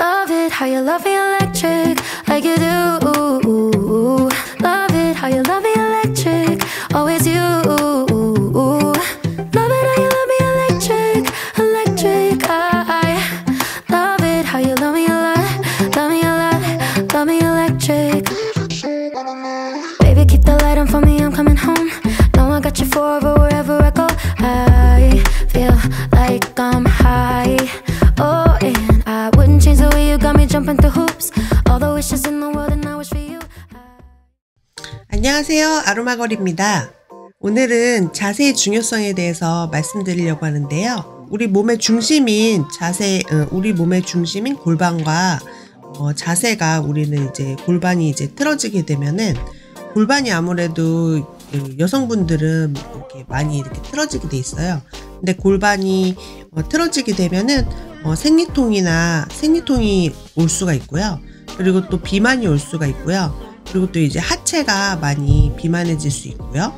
Love it how you love me electric like you do. Love it how you love me electric, always you. Love it how you love me electric, electric. I love it how you love me a lot, love me a lot, love me electric. Baby, keep the light on for me, I'm coming home. Know I got you forever wherever I go. I feel like I'm high. Oh, and I wouldn't change the way you got me jumping through hoops. All the wishes in the world and I wish for you. 안녕하세요, 아로마걸입니다. 오늘은 자세의 중요성에 대해서 말씀드리려고 하는데요. 우리 몸의 중심인 우리 몸의 중심인 골반과 자세가 우리는 이제 골반이 이제 틀어지게 되면은 골반이 아무래도 여성분들은 이렇게 많이 이렇게 틀어지게 돼 있어요. 근데 골반이 틀어지게 되면은 생리통이 올 수가 있고요. 그리고 또 비만이 올 수가 있고요. 그리고 또 이제 하체가 많이 비만해질 수 있고요.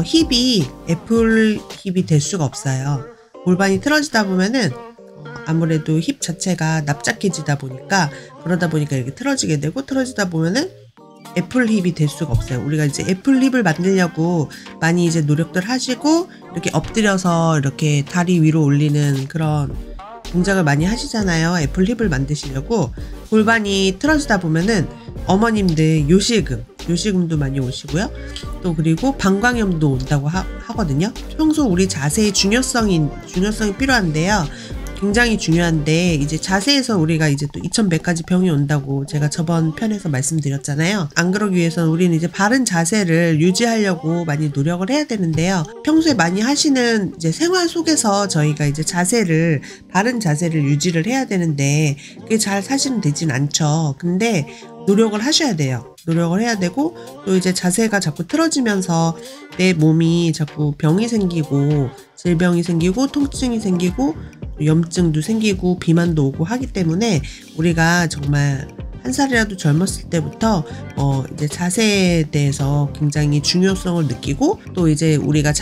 힙이 애플 힙이 될 수가 없어요. 골반이 틀어지다 보면은 아무래도 힙 자체가 납작해지다 보니까 그러다 보니까 이렇게 틀어지게 되고, 틀어지다 보면은 애플 힙이 될 수가 없어요. 우리가 이제 애플 힙을 만들려고 많이 이제 노력들 하시고 이렇게 엎드려서 이렇게 다리 위로 올리는 그런 동작을 많이 하시잖아요. 애플 힙을 만드시려고. 골반이 틀어지다 보면은 어머님들 요실금도 많이 오시고요. 또 그리고 방광염도 온다고 하거든요. 평소 우리 자세의 중요성이 필요한데요. 굉장히 중요한데, 이제 자세에서 우리가 이제 또 2100가지 병이 온다고 제가 저번 편에서 말씀드렸잖아요. 안 그러기 위해서는 우리는 이제 바른 자세를 유지하려고 많이 노력을 해야 되는데요. 평소에 많이 하시는 이제 생활 속에서 저희가 이제 바른 자세를 유지를 해야 되는데 그게 잘 사실은 되진 않죠. 근데 노력을 하셔야 돼요. 노력을 해야 되고, 또 이제 자세가 자꾸 틀어지면서 내 몸이 자꾸 병이 생기고 질병이 생기고 통증이 생기고 염증도 생기고 비만도 오고 하기 때문에 우리가 정말 한 살이라도 젊었을 때부터 이제 자세에 대해서 굉장히 중요성을 느끼고, 또 이제 우리가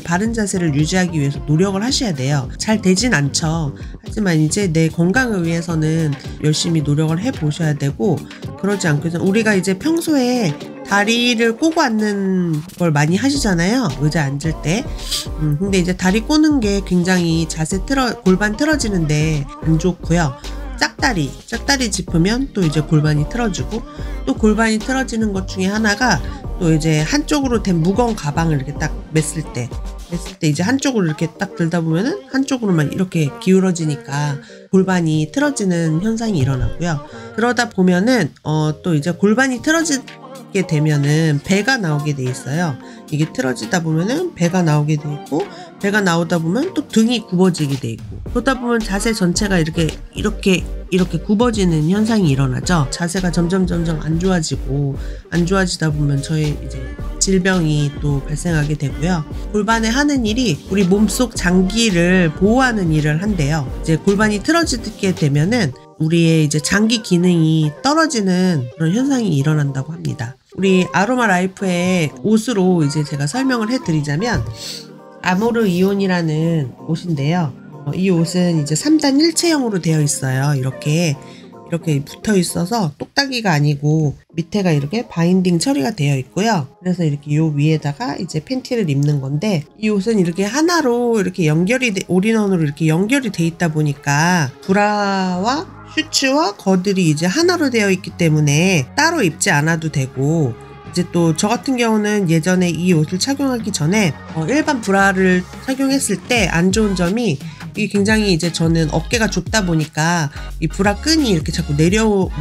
바른 자세를 유지하기 위해서 노력을 하셔야 돼요. 잘 되진 않죠. 하지만 이제 내 건강을 위해서는 열심히 노력을 해 보셔야 되고, 그러지 않고 우리가 이제 평소에 다리를 꼬고 앉는 걸 많이 하시잖아요. 의자에 앉을 때. 근데 이제 다리 꼬는 게 굉장히 골반 틀어지는데 안 좋고요. 짝다리 짚으면 또 이제 골반이 틀어지고, 또 골반이 틀어지는 것 중에 하나가 또 이제 한쪽으로 된 무거운 가방을 이렇게 딱 맸을 때 이제 한쪽으로 이렇게 딱 들다 보면은 한쪽으로만 이렇게 기울어지니까 골반이 틀어지는 현상이 일어나고요. 그러다 보면은 또 이제 골반이 틀어지게 되면은 배가 나오게 돼 있어요. 이게 틀어지다 보면은 배가 나오게 돼 있고, 배가 나오다 보면 또 등이 굽어지게 돼 있고, 그러다 보면 자세 전체가 이렇게 굽어지는 현상이 일어나죠. 자세가 점점 안 좋아지다 보면 저희 이제 질병이 또 발생하게 되고요. 골반에 하는 일이 우리 몸속 장기를 보호하는 일을 한대요. 이제 골반이 틀어지게 되면은 우리의 이제 장기 기능이 떨어지는 그런 현상이 일어난다고 합니다. 우리 아로마 라이프의 옷으로 이제 제가 설명을 해드리자면, 아모르 이온이라는 옷인데요. 이 옷은 이제 3단 일체형으로 되어 있어요. 이렇게 붙어 있어서 똑딱이가 아니고 밑에가 이렇게 바인딩 처리가 되어 있고요. 그래서 이렇게 요 위에다가 이제 팬티를 입는 건데, 이 옷은 이렇게 하나로 이렇게 올인원으로 이렇게 연결이 돼 있다 보니까 브라와 슈츠와 거들이 이제 하나로 되어 있기 때문에 따로 입지 않아도 되고, 이제 또 저 같은 경우는 예전에 이 옷을 착용하기 전에 일반 브라를 착용했을 때 안 좋은 점이, 이게 굉장히 이제 저는 어깨가 좁다 보니까 이 브라 끈이 이렇게 자꾸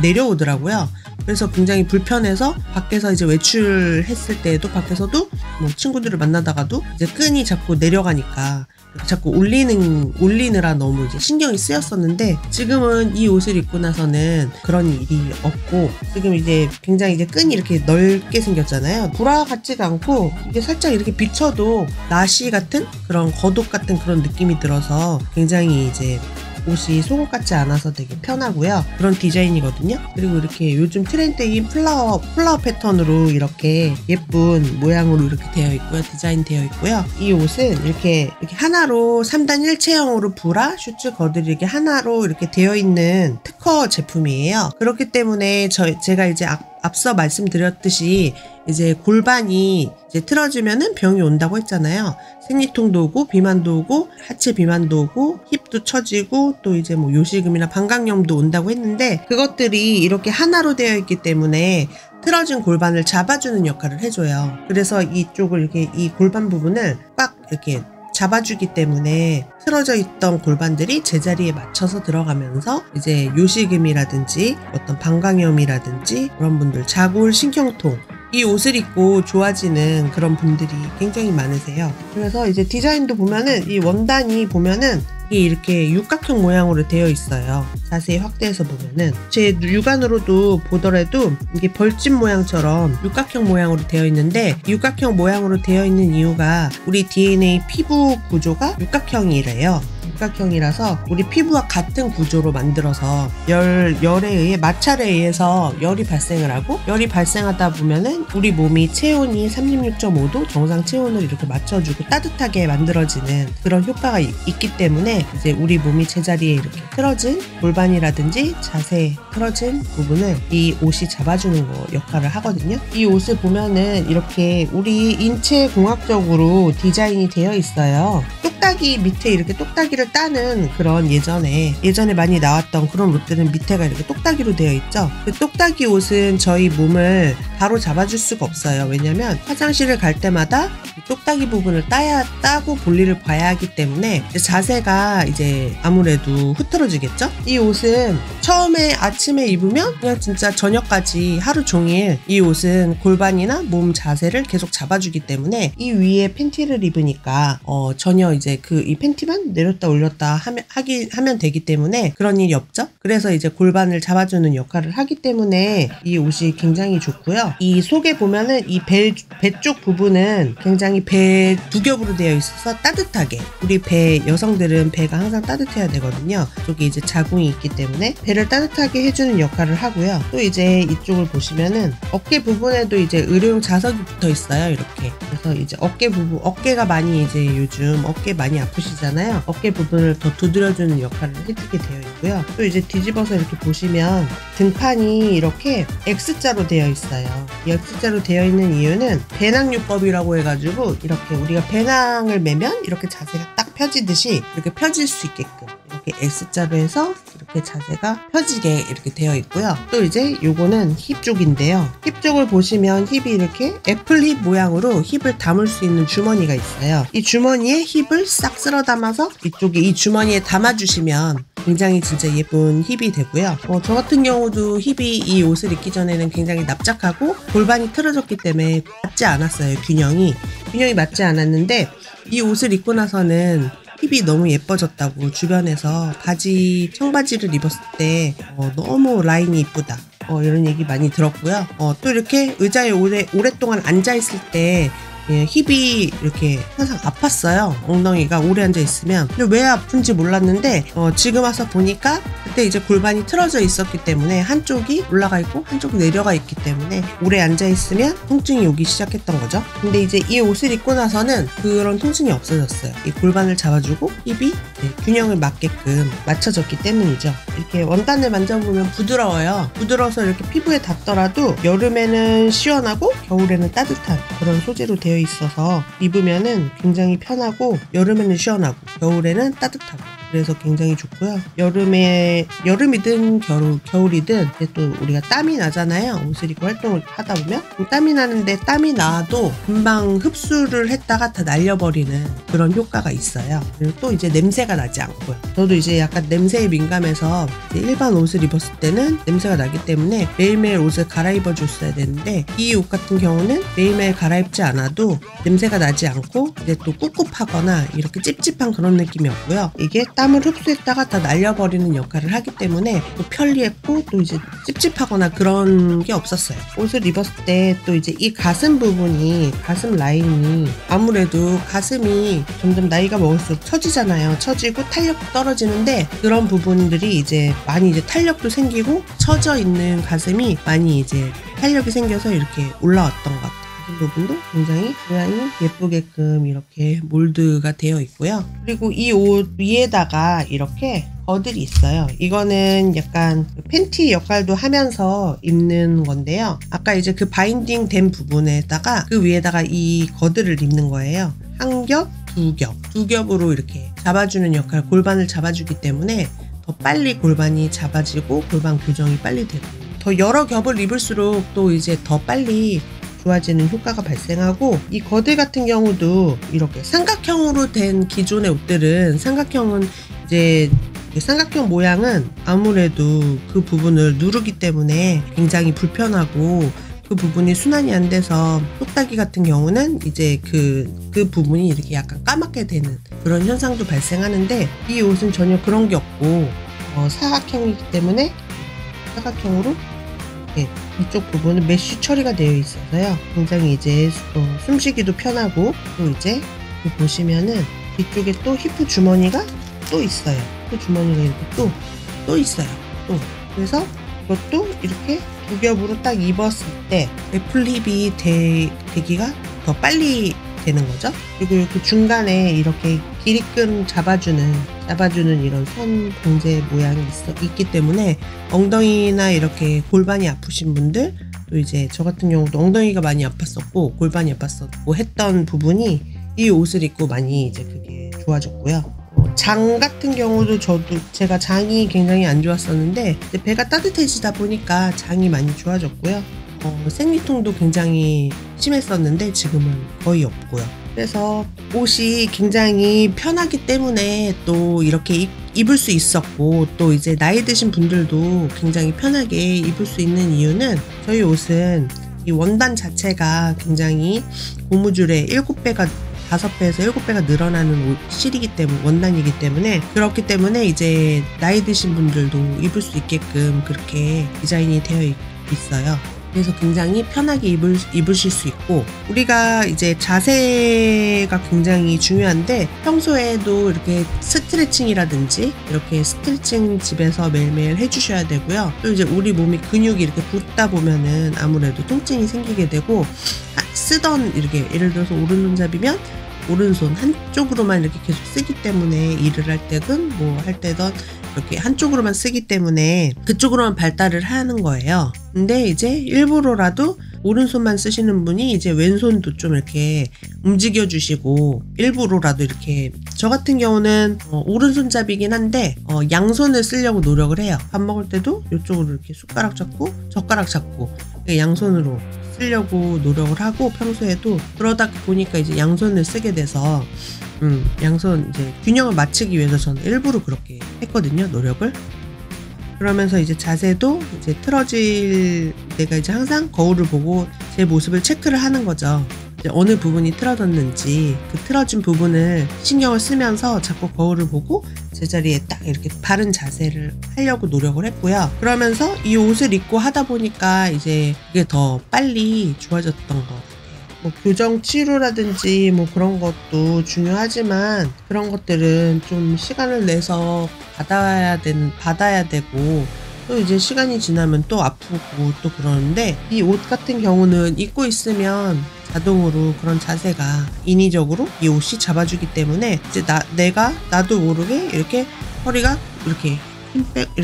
내려오더라고요. 그래서 굉장히 불편해서 밖에서 이제 외출했을 때에도 밖에서도 뭐 친구들을 만나다가도 이제 끈이 자꾸 내려가니까 자꾸 올리느라 너무 이제 신경이 쓰였었는데, 지금은 이 옷을 입고 나서는 그런 일이 없고, 지금 이제 굉장히 이제 끈이 이렇게 넓게 생겼잖아요. 브라 같지가 않고 이게 살짝 이렇게 비춰도 나시 같은 그런 겉옷 같은 그런 느낌이 들어서 굉장히 이제 옷이 속옷 같지 않아서 되게 편하고요. 그런 디자인이거든요. 그리고 이렇게 요즘 트렌드인 플라워 패턴으로 이렇게 예쁜 모양으로 이렇게 되어 있고요. 디자인 되어 있고요. 이 옷은 이렇게 하나로 3단 1체형으로 브라, 슈즈, 거들이 이렇게 하나로 이렇게 되어 있는 특허 제품이에요. 그렇기 때문에 제가 이제 앞서 말씀드렸듯이 이제 골반이 이제 틀어지면은 병이 온다고 했잖아요. 생리통도 오고 비만도 오고 하체 비만도 오고 힙도 처지고 또 이제 뭐 요실금이나 방광염도 온다고 했는데, 그것들이 이렇게 하나로 되어 있기 때문에 틀어진 골반을 잡아주는 역할을 해줘요. 그래서 이쪽을 이렇게 이 골반 부분을 꽉 이렇게 잡아주기 때문에 틀어져 있던 골반들이 제자리에 맞춰서 들어가면서 이제 요실금이라든지 어떤 방광염이라든지 그런 분들, 자골, 신경통, 이 옷을 입고 좋아지는 그런 분들이 굉장히 많으세요. 그래서 이제 디자인도 보면은 이 원단이 보면은 이게 이렇게 육각형 모양으로 되어 있어요. 자세히 확대해서 보면은 제 육안으로도 보더라도 이게 벌집 모양처럼 육각형 모양으로 되어 있는데, 육각형 모양으로 되어 있는 이유가 우리 DNA 피부 구조가 육각형이래요. 육각형이라서 우리 피부와 같은 구조로 만들어서 열에 의해 마찰에 의해서 열이 발생을 하고, 열이 발생하다 보면은 우리 몸이 체온이 36.5도 정상 체온을 이렇게 맞춰주고 따뜻하게 만들어지는 그런 효과가 있기 때문에 이제 우리 몸이 제자리에 이렇게 틀어진 골반이라든지 자세 틀어진 부분을 이 옷이 잡아주는 거 역할을 하거든요. 이 옷을 보면은 이렇게 우리 인체 공학적으로 디자인이 되어 있어요. 똑딱이 밑에 이렇게 똑딱이를 따는 그런 예전에 많이 나왔던 그런 옷들은 밑에가 이렇게 똑딱이로 되어 있죠. 그 똑딱이 옷은 저희 몸을 바로 잡아줄 수가 없어요. 왜냐면 화장실을 갈 때마다 똑딱이 부분을 따고 볼일을 봐야 하기 때문에 자세가 이제 아무래도 흐트러지겠죠. 이 옷은 처음에 아침에 입으면 그냥 진짜 저녁까지 하루 종일 이 옷은 골반이나 몸 자세를 계속 잡아주기 때문에 이 위에 팬티를 입으니까 전혀 이제 이 팬티만 내렸다 올렸다 하면 되기 때문에 그런 일이 없죠. 그래서 이제 골반을 잡아주는 역할을 하기 때문에 이 옷이 굉장히 좋고요. 이 속에 보면은 이 배 쪽 부분은 굉장히 배 두 겹으로 되어 있어서 따뜻하게, 우리 여성들은 배가 항상 따뜻해야 되거든요. 이쪽에 이제 자궁이 있기 때문에 배를 따뜻하게 해주는 역할을 하고요. 또 이제 이쪽을 보시면은 어깨 부분에도 이제 의료용 자석이 붙어 있어요. 이렇게. 그래서 이제 어깨가 많이 이제 요즘 어깨 많이 아프시잖아요. 어깨 부분을 더 두드려주는 역할을 해주게 되어 있고요. 또 이제 뒤집어서 이렇게 보시면 등판이 이렇게 X자로 되어 있어요. 이 X자로 되어 있는 이유는 배낭요법이라고 해가지고 이렇게 우리가 배낭을 매면 이렇게 자세가 딱 펴지듯이 이렇게 펴질 수 있게끔 이렇게 X자로 해서 이렇게 자세가 펴지게 이렇게 되어 있고요. 또 이제 요거는 힙 쪽인데요. 힙 쪽을 보시면 힙이 이렇게 애플 힙 모양으로 힙을 담을 수 있는 주머니가 있어요. 이 주머니에 힙을 싹 쓸어 담아서 이쪽에 이 주머니에 담아주시면 굉장히 진짜 예쁜 힙이 되고요. 저 같은 경우도 힙이 이 옷을 입기 전에는 굉장히 납작하고 골반이 틀어졌기 때문에 맞지 않았어요. 균형이 맞지 않았는데 이 옷을 입고 나서는 힙이 너무 예뻐졌다고 주변에서 청바지를 입었을 때 너무 라인이 이쁘다 이런 얘기 많이 들었고요. 또 이렇게 의자에 오랫동안 앉아있을 때 힙이 이렇게 항상 아팠어요. 엉덩이가 오래 앉아있으면. 근데 왜 아픈지 몰랐는데 지금 와서 보니까 그때 이제 골반이 틀어져 있었기 때문에 한쪽이 올라가 있고 한쪽이 내려가 있기 때문에 오래 앉아있으면 통증이 오기 시작했던 거죠. 근데 이제 이 옷을 입고 나서는 그런 통증이 없어졌어요. 이 골반을 잡아주고 힙이 균형을 맞게끔 맞춰졌기 때문이죠. 이렇게 원단을 만져보면 부드러워요. 부드러워서 이렇게 피부에 닿더라도 여름에는 시원하고 겨울에는 따뜻한 그런 소재로 되어 있어서 입으면은 굉장히 편하고 여름에는 시원하고 겨울에는 따뜻하고 그래서 굉장히 좋고요. 여름이든 겨울이든 또 우리가 땀이 나잖아요. 옷을 입고 활동을 하다 보면 땀이 나는데 땀이 나도 금방 흡수를 했다가 다 날려버리는 그런 효과가 있어요. 그리고 또 이제 냄새가 나지 않고요. 저도 이제 약간 냄새에 민감해서 일반 옷을 입었을 때는 냄새가 나기 때문에 매일매일 옷을 갈아입어 줬어야 되는데 이 옷 같은 경우는 매일매일 갈아입지 않아도 냄새가 나지 않고 이제 또 꿉꿉하거나 이렇게 찝찝한 그런 느낌이 없고요. 이게 땀을 흡수했다가 다 날려버리는 역할을 하기 때문에 또 편리했고 또 이제 찝찝하거나 그런 게 없었어요. 옷을 입었을 때 또 이제 이 가슴 부분이, 가슴 라인이 아무래도 가슴이 점점 나이가 먹을수록 처지잖아요. 처지고 탄력도 떨어지는데 그런 부분들이 이제 많이 이제 탄력도 생기고 처져 있는 가슴이 많이 이제 탄력이 생겨서 이렇게 올라왔던 것 같아요. 이 부분도 굉장히 모양이 예쁘게끔 이렇게 몰드가 되어 있고요. 그리고 이 옷 위에다가 이렇게 거들이 있어요. 이거는 약간 팬티 역할도 하면서 입는 건데요. 아까 이제 그 바인딩 된 부분에다가 그 위에다가 이 거들을 입는 거예요. 한 겹, 두 겹으로 이렇게 잡아주는 역할, 골반을 잡아주기 때문에 더 빨리 골반이 잡아지고 골반 교정이 빨리 되고, 더 여러 겹을 입을수록 또 이제 더 빨리 좋아지는 효과가 발생하고, 이 거들 같은 경우도 이렇게 삼각형으로 된 기존의 옷들은 삼각형 모양은 아무래도 그 부분을 누르기 때문에 굉장히 불편하고 그 부분이 순환이 안 돼서 똑딱이 같은 경우는 이제 그 부분이 이렇게 약간 까맣게 되는 그런 현상도 발생하는데, 이 옷은 전혀 그런 게 없고 사각형이기 때문에 사각형으로 이쪽 부분은 메쉬 처리가 되어 있어서요. 굉장히 이제 숨쉬기도 편하고, 또 이제 보시면은 뒤쪽에 또 히프 주머니가 또 있어요. 히프 주머니가 이렇게 또 있어요. 그래서 이것도 이렇게 두 겹으로 딱 입었을 때 애플 힙이 되기가 더 빨리 되는 거죠. 그리고 이렇게 중간에 이렇게 길이끔 잡아주는 이런 선 봉제 모양이 있기 때문에 엉덩이나 이렇게 골반이 아프신 분들, 또 이제 저 같은 경우도 엉덩이가 많이 아팠었고 골반이 아팠었고 했던 부분이 이 옷을 입고 많이 이제 그게 좋아졌고요. 장 같은 경우도 제가 장이 굉장히 안 좋았었는데 이제 배가 따뜻해지다 보니까 장이 많이 좋아졌고요. 생리통도 굉장히 심했었는데 지금은 거의 없고요. 그래서 옷이 굉장히 편하기 때문에 또 이렇게 입을 수 있었고, 또 이제 나이 드신 분들도 굉장히 편하게 입을 수 있는 이유는, 저희 옷은 이 원단 자체가 굉장히 고무줄의 5배에서 7배가 늘어나는 실이기 때문에, 원단이기 때문에, 그렇기 때문에 이제 나이 드신 분들도 입을 수 있게끔 그렇게 디자인이 되어 있어요. 그래서 굉장히 편하게 입으실 수 있고, 우리가 이제 자세가 굉장히 중요한데 평소에도 이렇게 스트레칭이라든지 이렇게 스트레칭 집에서 매일매일 해주셔야 되고요. 또 이제 우리 몸이 근육이 이렇게 붓다 보면은 아무래도 통증이 생기게 되고, 쓰던 이렇게 예를 들어서 오른손잡이면 오른손 한쪽으로만 이렇게 계속 쓰기 때문에 일을 할 때든 뭐 할 때든 이렇게 한쪽으로만 쓰기 때문에 그쪽으로만 발달을 하는 거예요. 근데 이제 일부러라도 오른손만 쓰시는 분이 이제 왼손도 좀 이렇게 움직여 주시고, 일부러라도 이렇게, 저 같은 경우는 오른손잡이긴 한데 양손을 쓰려고 노력을 해요. 밥 먹을 때도 이쪽으로 이렇게 숟가락 잡고 젓가락 잡고 양손으로 쓰려고 노력을 하고, 평소에도 그러다 보니까 이제 양손을 쓰게 돼서 양손 이제 균형을 맞추기 위해서 저는 일부러 그렇게 했거든요, 노력을. 그러면서 이제 자세도 이제 틀어질, 내가 이제 항상 거울을 보고 제 모습을 체크를 하는 거죠. 이제 어느 부분이 틀어졌는지 그 틀어진 부분을 신경을 쓰면서 자꾸 거울을 보고 제자리에 딱 이렇게 바른 자세를 하려고 노력을 했고요. 그러면서 이 옷을 입고 하다 보니까 이제 그게 더 빨리 좋아졌던 것 같아요. 뭐 교정 치료라든지 뭐 그런 것도 중요하지만, 그런 것들은 좀 시간을 내서 받아야 되고, 또 이제 시간이 지나면 또 아프고 또 그러는데, 이 옷 같은 경우는 입고 있으면 자동으로 그런 자세가 인위적으로 이 옷이 잡아주기 때문에 이제 나도 모르게 이렇게 허리가 이렇게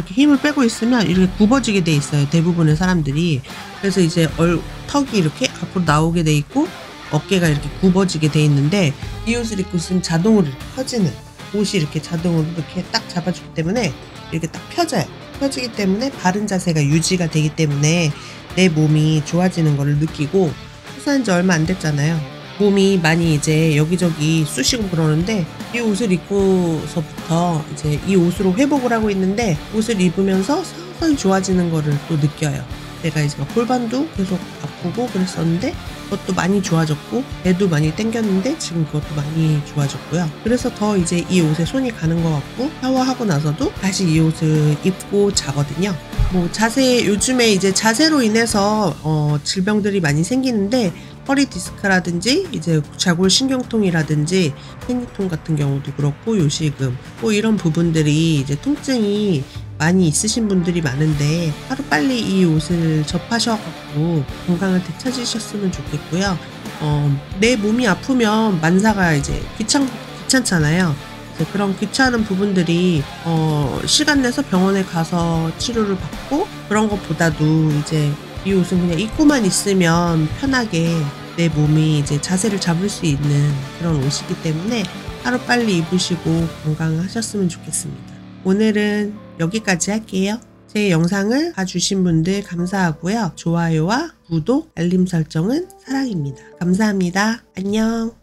힘을 빼고 있으면 이렇게 굽어지게 돼 있어요, 대부분의 사람들이. 그래서 이제 턱이 이렇게 앞으로 나오게 돼 있고 어깨가 이렇게 굽어지게 돼 있는데, 이 옷을 입고 있으면 자동으로 이렇게 펴지는, 옷이 이렇게 자동으로 이렇게 딱 잡아주기 때문에 이렇게 딱 펴지기 때문에 바른 자세가 유지가 되기 때문에 내 몸이 좋아지는 거를 느끼고, 수술한 지 얼마 안 됐잖아요. 몸이 많이 이제 여기저기 쑤시고 그러는데, 이 옷을 입고서부터 이제 이 옷으로 회복을 하고 있는데, 옷을 입으면서 서서히 좋아지는 거를 또 느껴요. 내가 이제 막 골반도 계속 아프고 그랬었는데 그것도 많이 좋아졌고 배도 많이 땡겼는데 지금 그것도 많이 좋아졌고요. 그래서 더 이제 이 옷에 손이 가는 것 같고 샤워하고 나서도 다시 이 옷을 입고 자거든요. 뭐 자세 요즘에 이제 자세로 인해서 질병들이 많이 생기는데 허리 디스크라든지 이제 자골 신경통이라든지 생리통 같은 경우도 그렇고 요실금 뭐 이런 부분들이 이제 통증이 많이 있으신 분들이 많은데 하루빨리 이 옷을 접하셔갖고 건강을 되찾으셨으면 좋겠고요. 내 몸이 아프면 만사가 이제 귀찮잖아요. 그런 귀찮은 부분들이 시간 내서 병원에 가서 치료를 받고 그런 것보다도 이제 이 옷은 그냥 입고만 있으면 편하게 내 몸이 이제 자세를 잡을 수 있는 그런 옷이기 때문에 하루빨리 입으시고 건강하셨으면 좋겠습니다. 오늘은 여기까지 할게요. 제 영상을 봐주신 분들 감사하고요. 좋아요와 구독, 알림 설정은 사랑입니다. 감사합니다. 안녕.